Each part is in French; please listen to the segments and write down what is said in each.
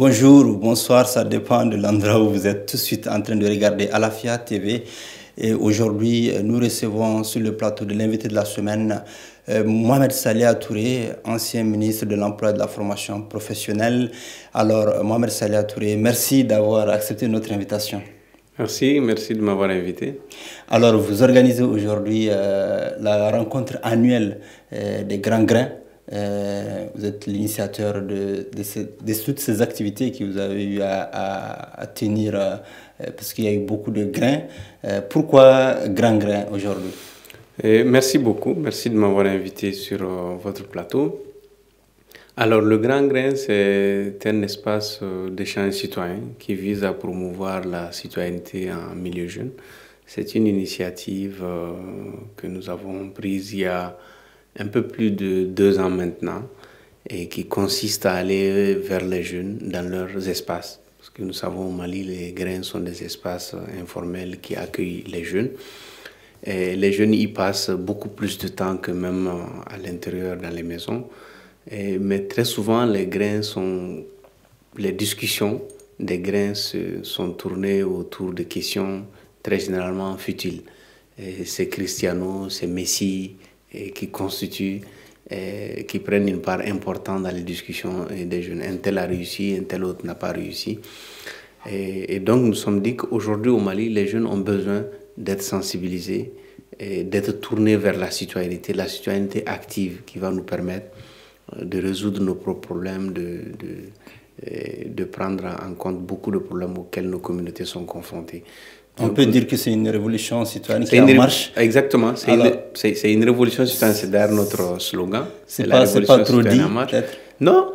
Bonjour ou bonsoir, ça dépend de l'endroit où vous êtes tout de suite en train de regarder Alafia TV. Et aujourd'hui, nous recevons sur le plateau de l'invité de la semaine, Mohamed Salia Touré, ancien ministre de l'Emploi et de la Formation professionnelle. Alors, Mohamed Salia Touré, merci d'avoir accepté notre invitation. Merci de m'avoir invité. Alors, vous organisez aujourd'hui la rencontre annuelle des grands grains. Vous êtes l'initiateur de toutes ces activités que vous avez eu à tenir parce qu'il y a eu beaucoup de grains. Pourquoi Grand Grain aujourd'hui? Merci beaucoup, merci de m'avoir invité sur votre plateau. Alors le Grand Grain, c'est un espace d'échange citoyen qui vise à promouvoir la citoyenneté en milieu jeune. C'est une initiative que nous avons prise il y a un peu plus de 2 ans maintenant et qui consiste à aller vers les jeunes dans leurs espaces. Parce que nous savons au Mali, les grains sont des espaces informels qui accueillent les jeunes. Et les jeunes y passent beaucoup plus de temps que même à l'intérieur dans les maisons. Mais très souvent, les discussions des grains sont tournées autour de questions très généralement futiles. C'est Cristiano, c'est Messi, qui prennent une part importante dans les discussions des jeunes. Un tel a réussi, un tel autre n'a pas réussi. Et donc nous sommes dit qu'aujourd'hui au Mali, les jeunes ont besoin d'être sensibilisés, d'être tournés vers la citoyenneté active qui va nous permettre de résoudre nos propres problèmes, de prendre en compte beaucoup de problèmes auxquels nos communautés sont confrontées. On peut dire que c'est une révolution citoyenne qui est en marche. Exactement, c'est une révolution citoyenne, c'est d'ailleurs notre slogan. C'est pas trop dit, peut-être? Non,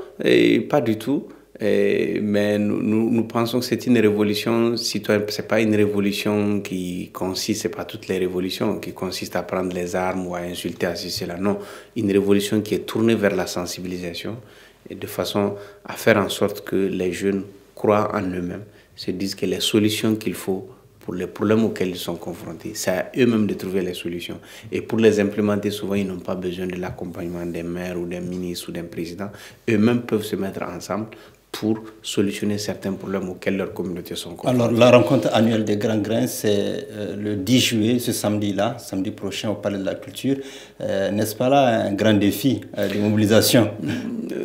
pas du tout. Mais nous pensons que c'est une révolution citoyenne. C'est pas une révolution qui consiste, c'est pas toutes les révolutions qui consistent à prendre les armes ou à insulter, à ceci, cela. Non, une révolution qui est tournée vers la sensibilisation et de façon à faire en sorte que les jeunes croient en eux-mêmes, se disent que les solutions qu'il faut pour les problèmes auxquels ils sont confrontés, c'est à eux-mêmes de trouver les solutions. Et pour les implémenter, souvent, ils n'ont pas besoin de l'accompagnement d'un maire ou d'un ministre ou d'un président. Eux-mêmes peuvent se mettre ensemble pour solutionner certains problèmes auxquels leurs communautés sont confrontées. Alors, la rencontre annuelle des Grands Grains, c'est le 10 juillet, ce samedi-là, samedi prochain au Palais de la Culture. N'est-ce pas là un grand défi de mobilisation?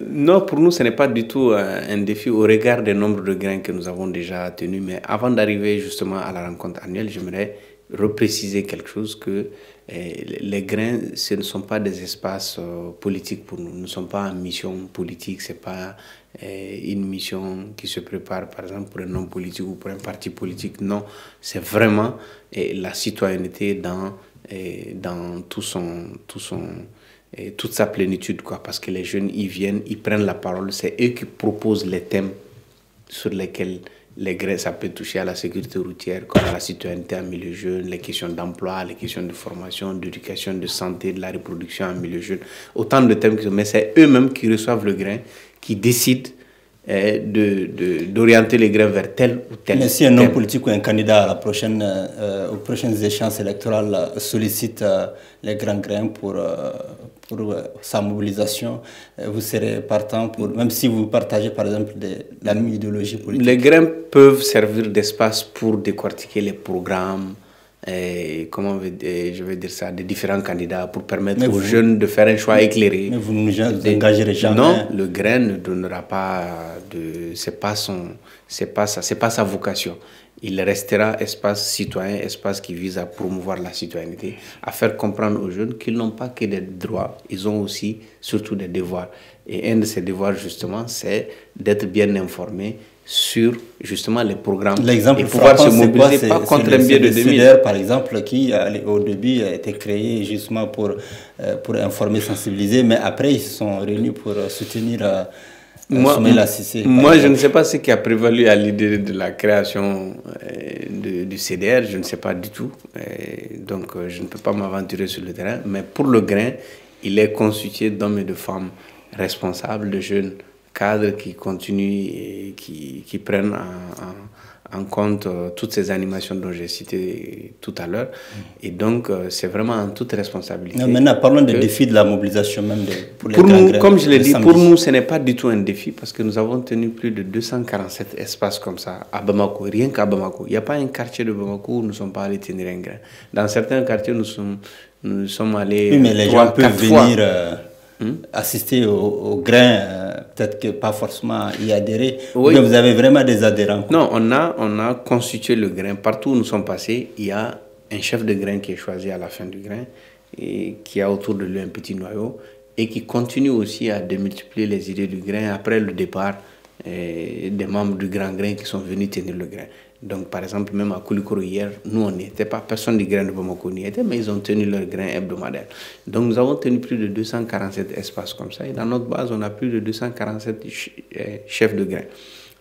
Non, pour nous, ce n'est pas du tout un défi au regard des nombres de grains que nous avons déjà tenus. Mais avant d'arriver justement à la rencontre annuelle, j'aimerais repréciser quelque chose, que les grains, ce ne sont pas des espaces politiques pour nous. Nous ne sommes pas en mission politique, ce n'est pas une mission qui se prépare par exemple pour un homme politique ou pour un parti politique. Non, c'est vraiment la citoyenneté dans toute sa plénitude, quoi, parce que les jeunes, ils viennent, ils prennent la parole, c'est eux qui proposent les thèmes sur lesquels les grains, ça peut toucher à la sécurité routière, comme à la citoyenneté en milieu jeune, les questions d'emploi, les questions de formation, d'éducation, de santé, de la reproduction en milieu jeune. Autant de thèmes, mais c'est eux-mêmes qui reçoivent le grain, qui décident d'orienter les grains vers tel ou tel. Mais si un homme politique ou un candidat à aux prochaines échéances électorales sollicite les grands grains pour sa mobilisation, vous serez partant pour, même si vous partagez par exemple la même idéologie politique? Les grains peuvent servir d'espace pour décortiquer les programmes, je vais dire ça, des différents candidats, pour permettre aux jeunes de faire un choix éclairé. Mais vous ne vous engagerez jamais? Non, le grain ne donnera pas c'est pas sa vocation. Il restera espace citoyen, espace qui vise à promouvoir la citoyenneté, à faire comprendre aux jeunes qu'ils n'ont pas que des droits, ils ont aussi surtout des devoirs. Et un de ces devoirs justement, c'est d'être bien informés sur justement les programmes et pouvoir se mobiliser, pas contre un biais de 2000. Par exemple, qui au début a été créé justement pour informer, sensibiliser, mais après ils se sont réunis pour soutenir Soumaïla Cissé. Moi, je ne sais pas ce qui a prévalu à l'idée de la création du CDR, je ne sais pas du tout, donc je ne peux pas m'aventurer sur le terrain, mais pour le grain, il est constitué d'hommes et de femmes responsables, de jeunes cadres qui continuent et qui prennent en compte toutes ces animations dont j'ai cité tout à l'heure. Et donc, c'est vraiment en toute responsabilité. Maintenant, parlons des défis de la mobilisation même pour les pour grands nous, grains, comme je l'ai dit, samedi. pour nous, ce n'est pas du tout un défi parce que nous avons tenu plus de 247 espaces comme ça à Bamako, rien qu'à Bamako. Il n'y a pas un quartier de Bamako où nous ne sommes pas allés tenir un grain. Dans certains quartiers, nous sommes allés. Oui, mais les gens peuvent venir assister au grain, peut-être que pas forcément y adhérer. Oui. Mais vous avez vraiment des adhérents. Non, on a constitué le grain. Partout où nous sommes passés, il y a un chef de grain qui est choisi à la fin du grain et qui a autour de lui un petit noyau et qui continue aussi à démultiplier les idées du grain après le départ des membres du grand grain qui sont venus tenir le grain. Donc, par exemple, même à Koulikoro hier, nous, on n'y était pas, personne du grain de Bamako n'y était, mais ils ont tenu leur grain hebdomadaire. Donc, nous avons tenu plus de 247 espaces comme ça. Et dans notre base, on a plus de 247 chefs de grain.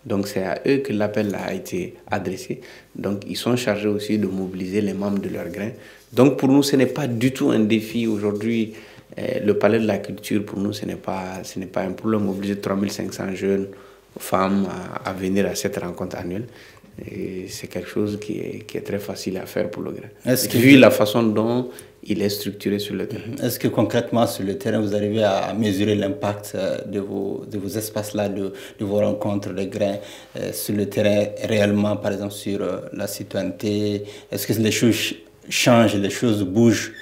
Donc, c'est à eux que l'appel a été adressé. Donc, ils sont chargés aussi de mobiliser les membres de leur grain. Donc, pour nous, ce n'est pas du tout un défi. Aujourd'hui, le palais de la culture, pour nous, ce n'est pas un problème. Mobiliser 3500 jeunes femmes à venir à cette rencontre annuelle. Et c'est quelque chose qui est très facile à faire pour le grain. Vu la façon dont il est structuré sur le terrain. Est-ce que concrètement sur le terrain, vous arrivez à mesurer l'impact de vos espaces-là, de vos rencontres de grains sur le terrain réellement, par exemple sur la citoyenneté? Est-ce que les choses changent, les choses bougent?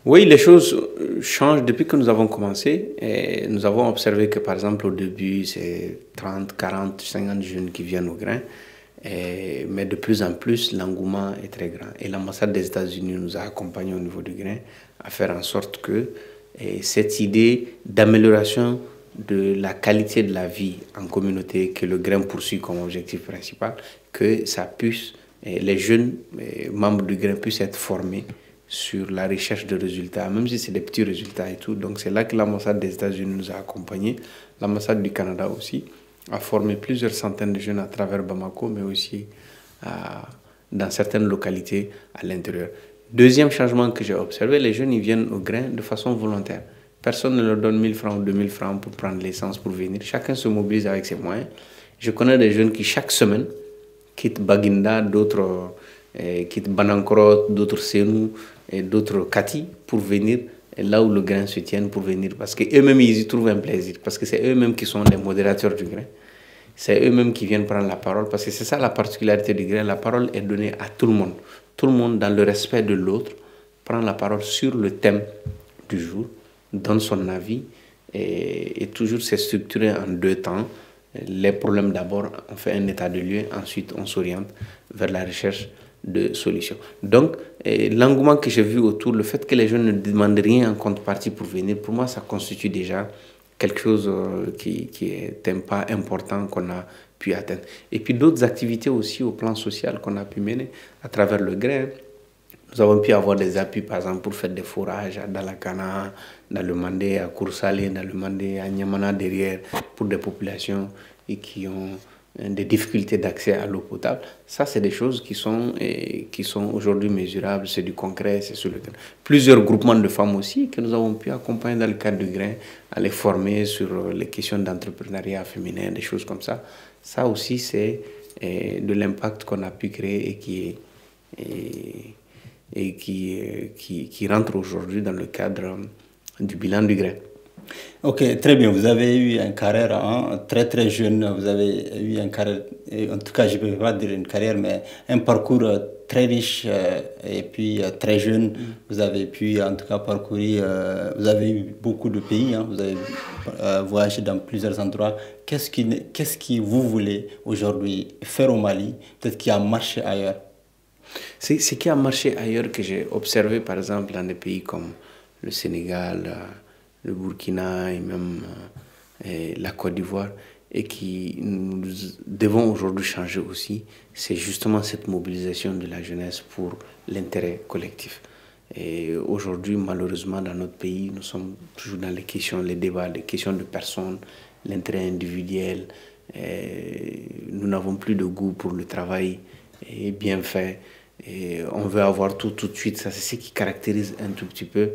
Oui, les choses changent depuis que nous avons commencé. Et nous avons observé que par exemple au début, c'est 30, 40, 50 jeunes qui viennent au grain. Mais de plus en plus, l'engouement est très grand. Et l'ambassade des États-Unis nous a accompagnés au niveau du grain à faire en sorte que cette idée d'amélioration de la qualité de la vie en communauté que le grain poursuit comme objectif principal, que ça puisse, les jeunes membres du grain puissent être formés sur la recherche de résultats, même si c'est des petits résultats et tout. Donc c'est là que l'ambassade des États-Unis nous a accompagnés, l'ambassade du Canada aussi, a formé plusieurs centaines de jeunes à travers Bamako, mais aussi dans certaines localités à l'intérieur. Deuxième changement que j'ai observé, les jeunes ils viennent au grain de façon volontaire. Personne ne leur donne 1000 francs ou 2000 francs pour prendre l'essence pour venir. Chacun se mobilise avec ses moyens. Je connais des jeunes qui chaque semaine quittent Baginda, d'autres quittent Banankoro, d'autres Senou et d'autres Kati pour venir là où le grain se tient, pour venir. Parce qu'eux-mêmes, ils y trouvent un plaisir. Parce que c'est eux-mêmes qui sont les modérateurs du grain. C'est eux-mêmes qui viennent prendre la parole. Parce que c'est ça la particularité du grain. La parole est donnée à tout le monde. Tout le monde, dans le respect de l'autre, prend la parole sur le thème du jour, donne son avis. Et toujours c'est structuré en deux temps. Les problèmes d'abord, on fait un état de lieu. Ensuite, on s'oriente vers la recherche de solutions. Donc, l'engouement que j'ai vu autour, le fait que les jeunes ne demandent rien en contrepartie pour venir, pour moi, ça constitue déjà quelque chose qui est un pas important qu'on a pu atteindre. Et puis d'autres activités aussi au plan social qu'on a pu mener à travers le grain. Nous avons pu avoir des appuis, par exemple, pour faire des fourrages à Dalakana, dans le Mandé, à Koursale, dans le Mandé, à Nyamana derrière, pour des populations et qui ont des difficultés d'accès à l'eau potable. Ça, c'est des choses qui sont aujourd'hui mesurables, c'est du concret, c'est sur le terrain. Plusieurs groupements de femmes aussi que nous avons pu accompagner dans le cadre du grain, à les former sur les questions d'entrepreneuriat féminin, des choses comme ça. Ça aussi, c'est de l'impact qu'on a pu créer et qui rentre aujourd'hui dans le cadre du bilan du grain. Ok, très bien. Vous avez eu une carrière très très jeune. Vous avez eu une carrière, en tout cas je ne peux pas dire une carrière, mais un parcours très riche et puis très jeune. Vous avez pu en tout cas parcourir, vous avez eu beaucoup de pays, vous avez voyagé dans plusieurs endroits. Qu'est-ce qui vous voulez aujourd'hui faire au Mali, peut-être qui a marché ailleurs? C'est ce qui a marché ailleurs que j'ai observé par exemple dans des pays comme le Sénégal, le Burkina et même la Côte d'Ivoire et qui nous devons aujourd'hui changer aussi, c'est justement cette mobilisation de la jeunesse pour l'intérêt collectif. Et aujourd'hui, malheureusement, dans notre pays, nous sommes toujours dans les questions, les débats, les questions de personnes, l'intérêt individuel. Nous n'avons plus de goût pour le travail bien fait. Et on veut avoir tout de suite. Ça, c'est ce qui caractérise un tout petit peu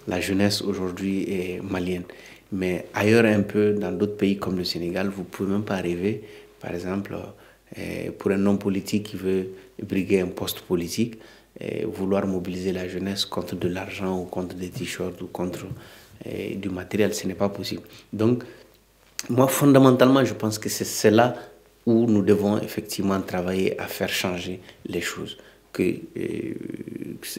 la jeunesse aujourd'hui malienne. Mais ailleurs un peu, dans d'autres pays comme le Sénégal, vous ne pouvez même pas rêver, par exemple, pour un homme politique qui veut briguer un poste politique, vouloir mobiliser la jeunesse contre de l'argent ou contre des t-shirts ou contre du matériel, ce n'est pas possible. Donc, moi, fondamentalement, je pense que c'est là où nous devons effectivement travailler à faire changer les choses. Que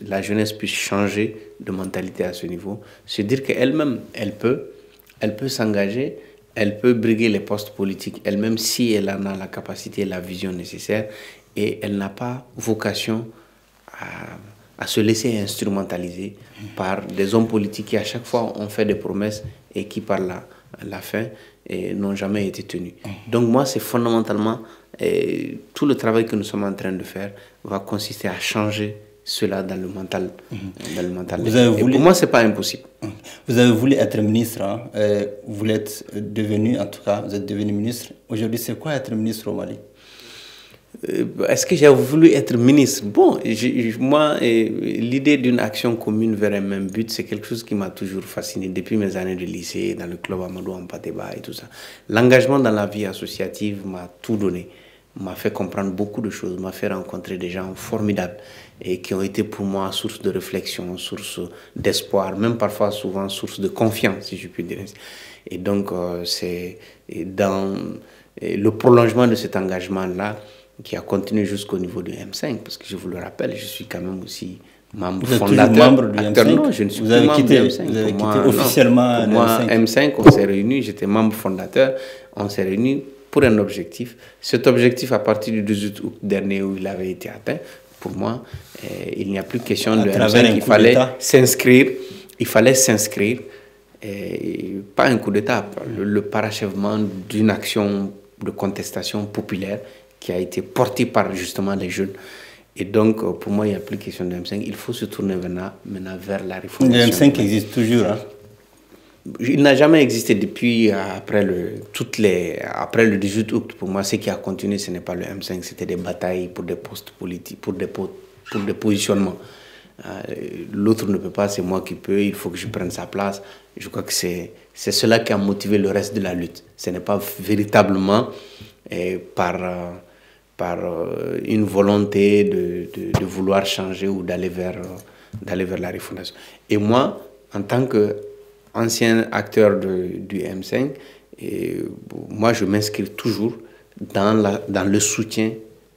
la jeunesse puisse changer de mentalité à ce niveau. Se dire qu'elle-même, elle peut s'engager, elle peut briguer les postes politiques elle-même si elle en a la capacité et la vision nécessaire. Et elle n'a pas vocation à se laisser instrumentaliser par des hommes politiques qui à chaque fois ont fait des promesses et qui par la fin n'ont jamais été tenues. Donc moi c'est fondamentalement tout le travail que nous sommes en train de faire va consister à changer cela dans le mental. Dans le mental. Et pour moi c'est pas impossible. Vous avez voulu être ministre, hein? Vous l'êtes devenu, en tout cas vous êtes devenu ministre. Aujourd'hui c'est quoi être ministre au Mali? Est-ce que j'ai voulu être ministre? Bon, moi, l'idée d'une action commune vers un même but, c'est quelque chose qui m'a toujours fasciné depuis mes années de lycée, dans le club Amadou Ampateba et tout ça. L'engagement dans la vie associative m'a tout donné, m'a fait comprendre beaucoup de choses, m'a fait rencontrer des gens formidables et qui ont été pour moi source de réflexion, source d'espoir, même parfois souvent source de confiance, si je puis dire. Et donc, c'est dans le prolongement de cet engagement-là qui a continué jusqu'au niveau du M5, parce que je vous le rappelle, je suis quand même aussi membre fondateur. Vous êtes membre du M5? Non, je ne suis plus membre du M5. Vous avez quitté officiellement le M5. Pour moi, M5, on s'est réunis, j'étais membre fondateur, on s'est réunis pour un objectif. Cet objectif, à partir du 18 août dernier où il avait été atteint, pour moi, il n'y a plus question de M5, il fallait s'inscrire, pas un coup d'État, le parachèvement d'une action de contestation populaire qui a été porté par justement les jeunes. Et donc, pour moi, il n'y a plus question de M5. Il faut se tourner maintenant vers la refondation. Le M5 existe toujours, hein? Il n'a jamais existé depuis après le 18 août. Pour moi, ce qui a continué, ce n'est pas le M5, c'était des batailles pour des postes politiques, pour des positionnements. L'autre ne peut pas, c'est moi qui peux, il faut que je prenne sa place. Je crois que c'est cela qui a motivé le reste de la lutte. Ce n'est pas véritablement par une volonté de vouloir changer ou d'aller vers la refondation. Et moi, en tant qu'ancien acteur du M5, moi je m'inscris toujours dans le soutien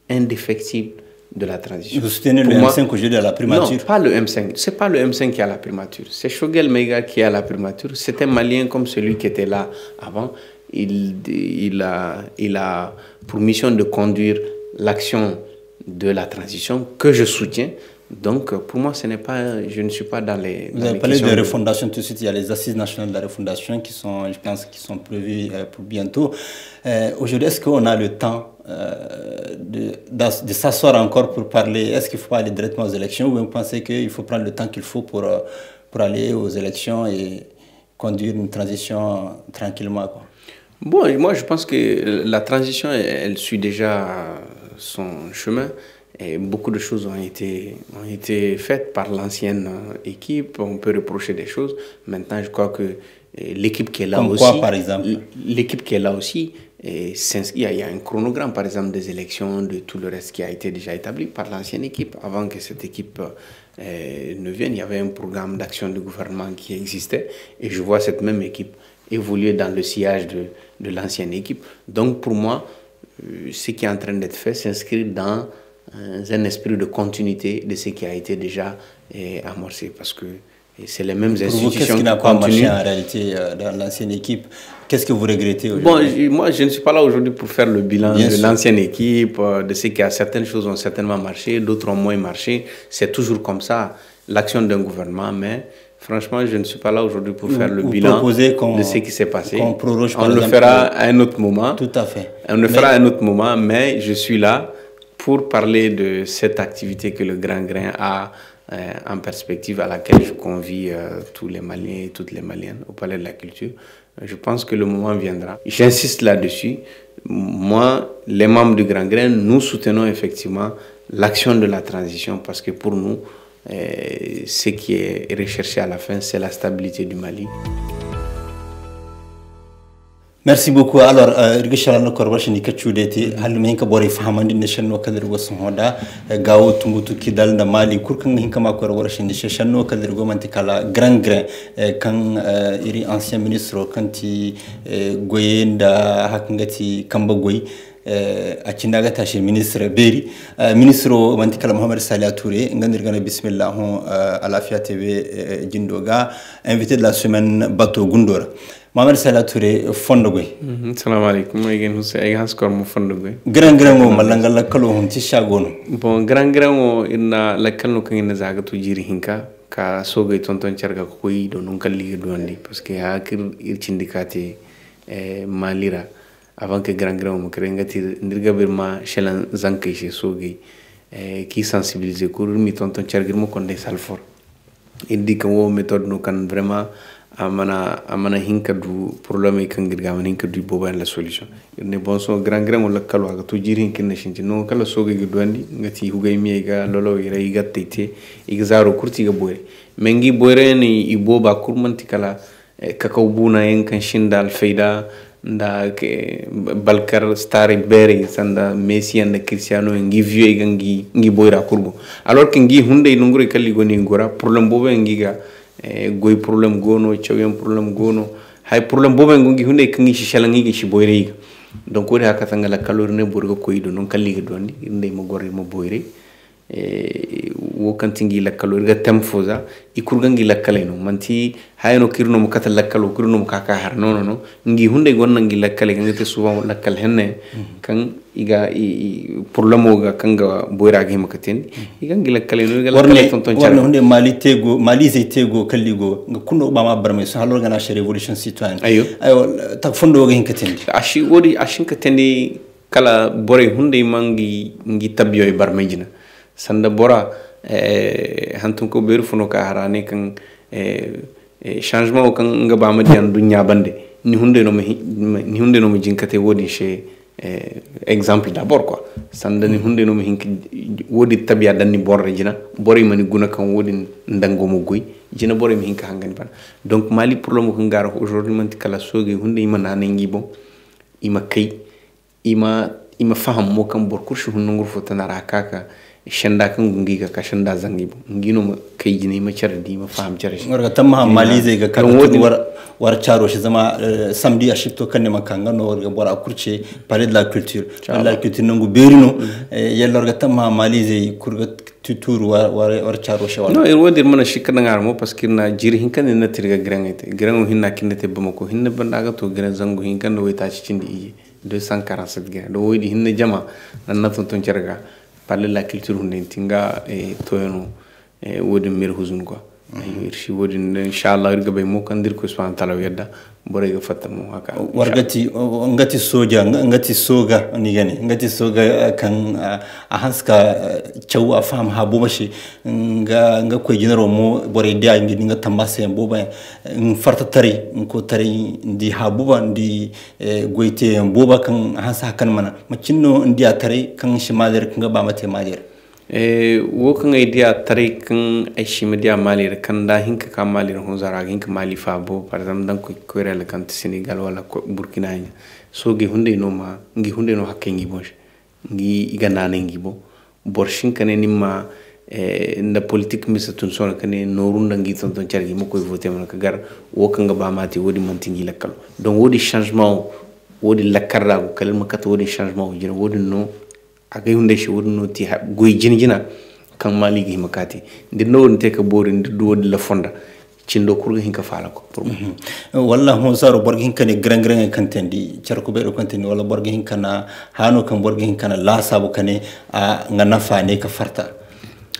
indéfectible de la transition. Vous soutenez le M5 aujourd'hui à la primature? Non, pas le M5. Ce n'est pas le M5 qui a la primature. C'est Choguel Maiga qui a la primature. C'est un Malien comme celui qui était là avant. Il a pour mission de conduire l'action de la transition que je soutiens. Donc, pour moi, je ne suis pas dans les... Vous avez parlé de refondation tout de suite. Il y a les assises nationales de la refondation qui sont, je pense, qui sont prévues pour bientôt. Aujourd'hui, est-ce qu'on a le temps de s'asseoir encore pour parler? Est-ce qu'il faut pas aller directement aux élections ou vous pensez qu'il faut prendre le temps qu'il faut pour aller aux élections et conduire une transition tranquillement, quoi? Bon, moi, je pense que la transition, elle suit déjà son chemin. Et beaucoup de choses ont été faites par l'ancienne équipe. On peut reprocher des choses. Maintenant, je crois que l'équipe qui est là comme aussi... Quoi, par exemple? L'équipe qui est là aussi, il y a un chronogramme, par exemple, des élections, de tout le reste qui a été déjà établi par l'ancienne équipe. Avant que cette équipe ne vienne, il y avait un programme d'action du gouvernement qui existait. Et je vois cette même équipe évoluer dans le sillage de l'ancienne équipe. Donc, pour moi, ce qui est en train d'être fait s'inscrit dans un esprit de continuité de ce qui a été déjà amorcé, parce que c'est les mêmes institutions qui qu'est-ce qui n'a pas marché en réalité dans l'ancienne équipe? Qu'est-ce que vous regrettez aujourd'hui? Bon, moi, je ne suis pas là aujourd'hui pour faire le bilan de l'ancienne équipe, de ce qui a certaines choses ont certainement marché, d'autres ont moins marché. C'est toujours comme ça, l'action d'un gouvernement, mais franchement, je ne suis pas là aujourd'hui pour faire le bilan de ce qui s'est passé. On le fera à un autre moment. Tout à fait. On le fera à un autre moment, mais je suis là pour parler de cette activité que le Grand Grain a en perspective, à laquelle je convie tous les Maliens et toutes les Maliennes au Palais de la Culture. Je pense que le moment viendra. J'insiste là-dessus. Moi, les membres du Grand Grain, nous soutenons effectivement l'action de la transition, parce que pour nous, ce qui est recherché à la fin, c'est la stabilité du Mali. Merci beaucoup. Alors, Rigishala no korbashi ni kachudeti halme hinka bori fahamandi neshano kadirgo sonhoda gawo tumbutu kidal na mali kurkan hinka ma korbashi ni shano kadirgo mantikala grand kan iri ancien ministre kanti goyenda hakngati kamba goy akinaga tashi ministre beri ministre mantikala Mohamed Salih Touré ngandirgana bismillah Alafia TV jindoga invité de la semaine Bato Gundora. Mohamed Salih Touré fondogoy assalamu alaikumegen husse ay haskor mo fondogoy grand mo malanga lakalo hon ti shagono bon grand mo inna lakalo kan ina zaga to jiri hinka ka sogay tonton cerga ko yi do non kalli do andi parce que hakir ir cindikati malira avant que grand mo krengati ndirga birma shelan zankay she sogay qui sensibiliser ko mi tonton cerga mo konde salfor indi kan wo méthode no kan vraiment amana hinka du problème kan girga man hinka du boba la solution ne bon so grand mo la kalwa ga to jiri hinka ne shinti no kala soge gi dondi ngati hugay mi ga lolo ira yiga tete igzaro kurti ga boyre mengi boyre ni iboba kurmanti kala kakaw buna en kan shindal fayda nda ke balkar stari bere sanda Messi and Cristiano ngi vieux ngi boyra kurbo alors que ngi hunde nungure kalli goni ngora problème boba ngi ga goy problème gono chawyen problème gono hay problème bobe ngi hunde kangi shishalangi gi shiboyre donc wori hakata ngala kalorne burgo koydo non kalli ga dondi inde mo gorre mo boyre wo kantingi la kalori ga temfoza ikurgangi la kaleno manti hayno kirno mo kata la kalo kirno mo kaka har no ngi hunde gonna ngi la kale ngate souvent la kal henne kan iga problème ga kanga boyra ga makaten iga ngi la kale no ga la kale tonton char hunde mali zeytego kalligo kuno bama barme so halor gana chez révolution citoyenne ayo tak fondo ga hinkatendi ashi wodi ashin katendi kala bore hunde mangi ngi tabyo e barmejina sanda bora hantun ko beru funo ka harane kan changement o kan nga bama dian dunya bande ni hunde no mi jinkate wodi chez exemple d'abord quoi sanda ni hunde no mi hinki wodi tabiya danni borre jina bore mani guna kan wodi ndango mo goy jina bore mi hinka hangani ban donc mali problème ko ngara aujourd'hui man kala soge hunde ima nanangi bon ima kay ima faham mo kan bor kurshi hunno ngur fotanara kaka shanda kan gungi ka shanda zangi ngino ma kai jini ma chardi ma faham charshi warga tamma malize ga kan war charo shi zama samedi a shifto kan ne makanga no warga bora kurce parler de la culture nangu berino yalla warga tamma malize kurga tutur war charo shi wala no e wodir mana shikana ngar mo parce que na jiri hinkan ne tirga grangete grango hinna kinete bamako hinna bandaga to gran zango hinkan no weta cindi ije 247 gra do wodi hinna jama nan naton charga parler de la culture hundinga toyno wodi mir huzun quoi irshi wodi inshallah irga bay mo kandir ko subhanahu ta'ala yadda bore ga fatamo haka ngati soga ni gani ngati soga kan a haska chaw afam habu bashi nga ko jinaro mo bore dia ngi nga tambase boba farta tari ko tari ndi habuba ndi goite boba kan hasa kan mana macinno ndi tari kan shimader kan ba mate mader wo kan idea tare kan aishi media mali kan da hinka ka mali hon zara hinka mali fa bo par exemple dan ko rel kan Senegal wala ko Burkina so gi hunde no ma ngi hunde no hakke ngi bonje ngi igana ngi bo borshin kan ni ma na politique misatun sona kan no runda ngi ton chargi mo koy voter man ka gar wo kan ga ba mati wodi mantingi lakkal donc wodi changement wodi lakarra ko kalma kat wodi changement jina wodi no agay hunde shi wurno ti goy jinjina kan mali gi makati ndi no wonte ka bori ndi wodi la fonda cindo kurga hinka fala ko pour walla hon saro borgi hinka ne grand kan tendi charko be do kan tendi walla borgi hinka na hano kan borgi hinka na la sabu kane nga nafa ne ka farta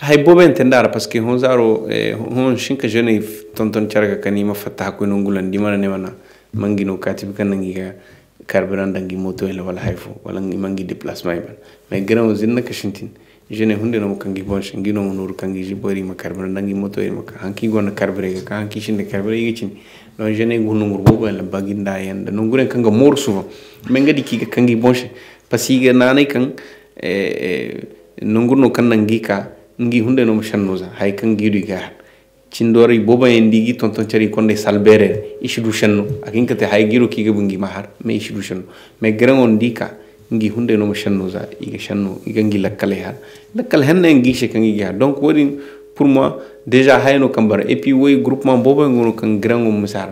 hay boben tendara parce que hon saro hon shinka jene tonton charga kanima fatta ko no ngulan di mana ne mana mangino katib kan ngi ga carburant dangi moto wala hayfo wala mangi déplacement ban mais grand zinna kashintin jene hunde no kangi bonche ngino nur kangi jibori ma carburant dangi moto ma hanki gona carburant ka hanki shinde carburant yicin no jene gunu ngur bobo la baginda yanda no nguren kanga mor souvent mais ngadi ki kangi bonche parce que nanay kan no ngurno kan nangi ka ngi hunde no shannoza hay kangi du ga cindori boba endigi tonton cari konde salbere ishidu shenno akin kate hay giro ki bungi mahar me ishidu shenno me grango ndika ngi hunde no shenno za iga shenno iga ngi lakkale ha lakkal hanna ngi she kan ngi ha donc wodi pour moi déjà hayno kambara et puis woy groupement boba ngono kan grango musar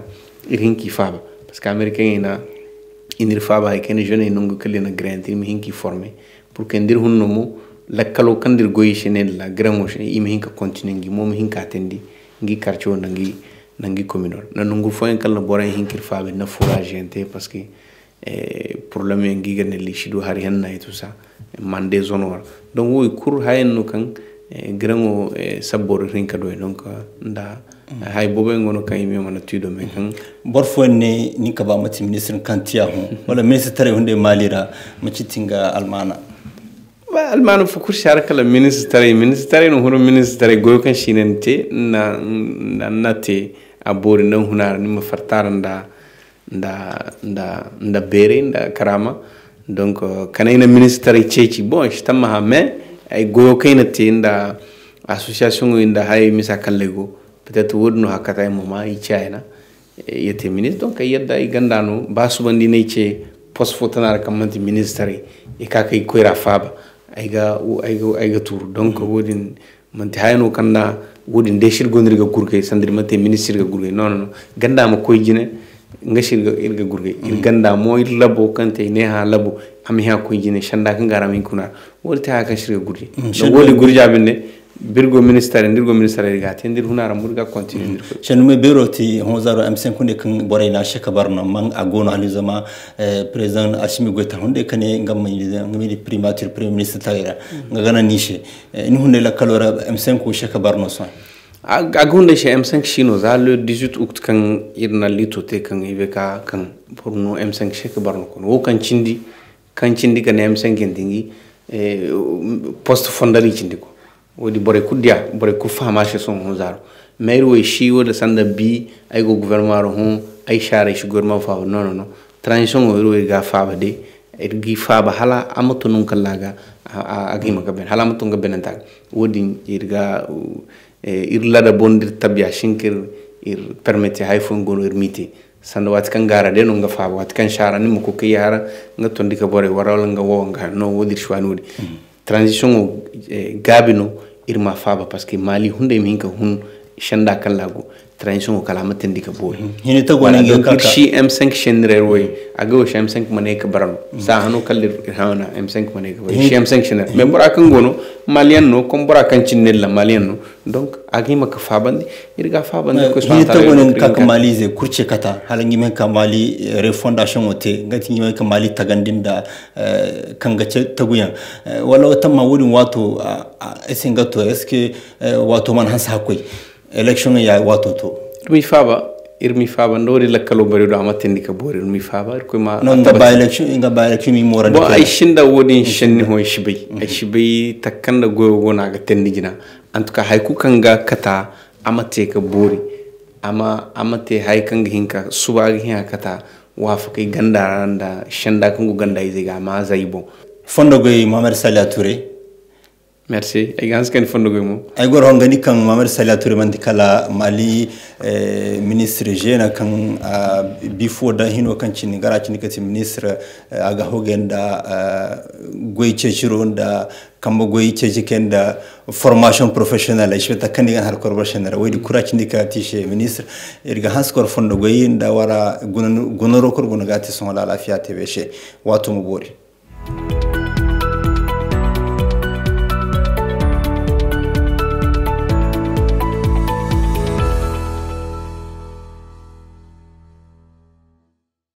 irinki faba parce que américain ina inir faba ay ken jeune nongo kelena grand mi hinki formé pour que ndir hunno mo lakkalo kandir goyi shenen la grango she imi hinka continue ngi mom hinka tendi ngi quartier nangi communal na nungu fo en kala bora hinkir faabe na fourage ente parce que problème ngi gane li shidu hari hanna et tout ça mande zone war donc woy kur hayno kan grango sabor rinka do donc nda hay bobe ngono kay mi mana tudo men kan bor fo ne ni ka ba mati ministre kantiya wala ministre tare hunde malira macitinga almana ba almana fukur sharaka ministre no horo ministre goyo kan shinente na te abori na hunar ni ma fartara nda bere nda karama donc kanayna ministre ceci bon stamma ha mais ay goyo kayna te nda association inda hay misa kallego peut-être wodno hakata e moma i chayna yete ministre donc yedda ay gandano ba subandi ne ce post fotanar kamanti ministre e kaka ko ira faba ayga tour donc wodin man hayno kanda wodin deshir gondriga gurke sandri mate ministre ga gurke non ganda ma koy jine ngashir ga irga gurke ir ganda mo ir labo kante ne ha labo ami ha koy jine shanda kan garami kuna wolta ha kashir ga gurke donc wodi gurja binde birgo ministère ndirgo ministère ga tendir hunara murga continue ndirko chen me beroti honzaro m5 kunde kan borayna sheka barno man agono alizama président Assimi Goïta hunde kane ngami primature premier ministre tayra ngana niche ni hunde la kalora m5 ko sheka barno so agunde chez M5 Chino za le 18 août kan irna litote kan ibeka kan pour no M5 sheka barno ko wo kan cindi kan M5 ndingi poste fondali cindi ko wodi bore kudia bore ku fama che son honzaro maire we shi woda sanda bi ay go gouvernement ro ay share shi gouvernement fa non transition o ro ga fa ba de gi fa ba hala amato non kallaga agima ka ben hala amato nga benanta wodi irga irlada bondir tabya shinkir ir permettre hay fo ngolo irmiti sanda wat kan gara de no nga fa wat kan shara ni mo ko kiyara nga tondi ka bore waral nga wo nga no wodi shwanudi transition o gabino irma faba parce que mali hunde minka hun shanda kallago transition o kala matendi ka boy hini to gona ngi kaka shi m5 shenre roy ago shi m5 mane ka baran sa hanu kallir hana m5 mane ka shi m5 shenre mais bora kan gono malian no comme bora kan cinnella malian no donc agima ka fabandi irga fabandi ko hini to gona kaka malize kurce kata halangi men ka mali refondation ote ngati ngi men ka mali tagandinda kanga taguyan wala tamma wodin wato esingato est-ce que wato man hansa koy election ya wato to irmi faba ndori lakkalo bari do amatendi ka bori irmi faba ko ma non da ba election mi mora bo ay shinda wodi shenni ho shibai takanda goyo na ga tendi gina en tout cas hay ku kanga kata amate ka bori amate hay kanga hinka suba ga kata wafa kai ganda da shanda kangu ganda iziga ma zaibo fondo goy Mohamed Salia Touré. Merci. Et gans ken fondo goy mo. Ay gor hongani kan Mohamed Salia Touré mandikala Mali ministre jena kan before da hino kan chini gara chini kati ministre aga hogenda goy chechiro da kamba goy chechikenda formation professionnelle ishbeta kanigan har corporation ra wedi kurach ndika tishe ministre irga hanskor fondo goy nda wara gunoro kor gunagati son la lafiya tebeshe watu mubori